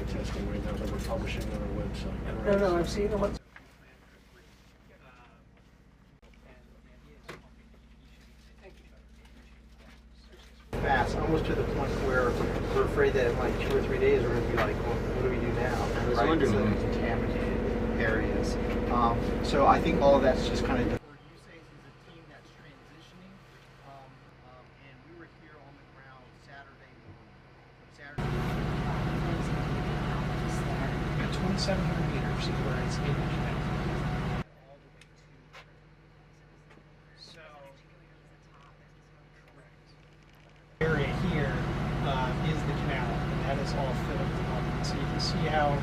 testing right now that we're publishing on our website. No, no, I've seen them. Fast, almost to the point where we're afraid that in like 2 or 3 days we're going to be like, well, what do we do now? I was wondering. It's the contaminated areas. So I think all of that's just kind of. USACE is a team that's transitioning, and we were here on the ground Saturday morning. At 2,700 meters is where it's in the canal. Area here is the canal, and that is all filled up. So you can see how.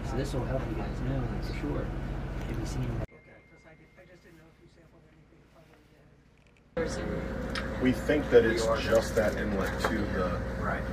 So this will help you guys know for sure. Have you seen that? I just didn't know if you sampled anything. We think that it's just that inlet to the. Right.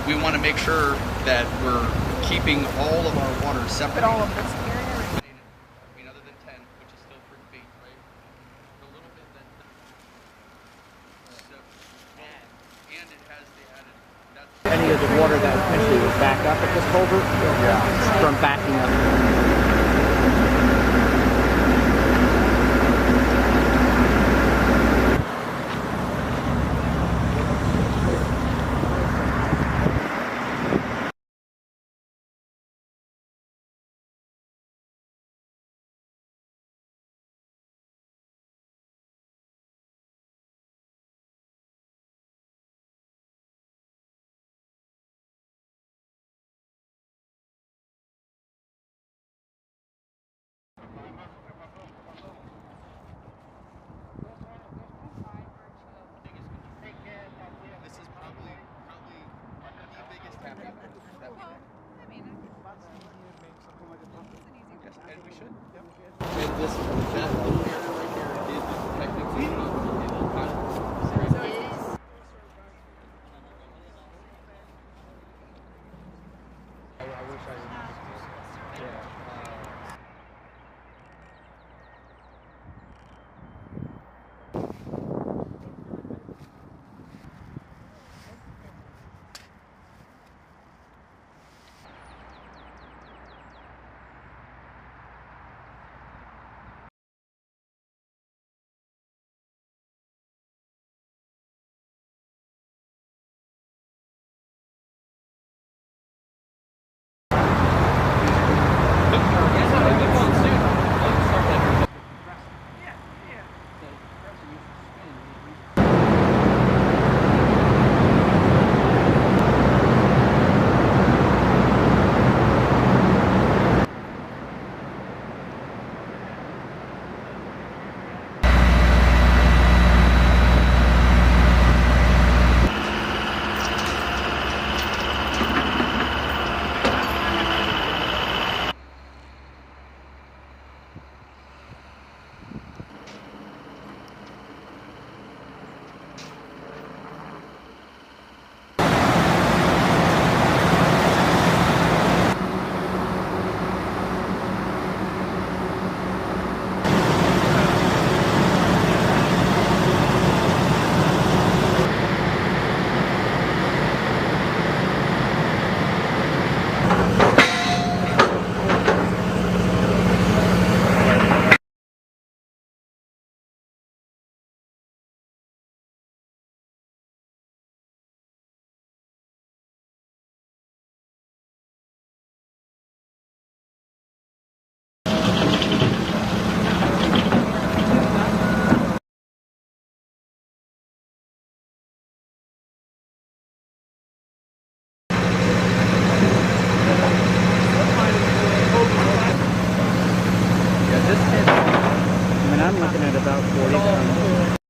We want to make sure that we're keeping all of our water separate. All of this area. I mean, other than 10, which is still pretty big, right? A little bit that. So, and it has the added. That's Any of the water that essentially was backed up at this culvert from backing up. This is probably the biggest happy that we have. Yes, and we should. Yep. And this that whole area right here is technically I wish I yeah. this 10? I mean, I'm looking at about 40 tons.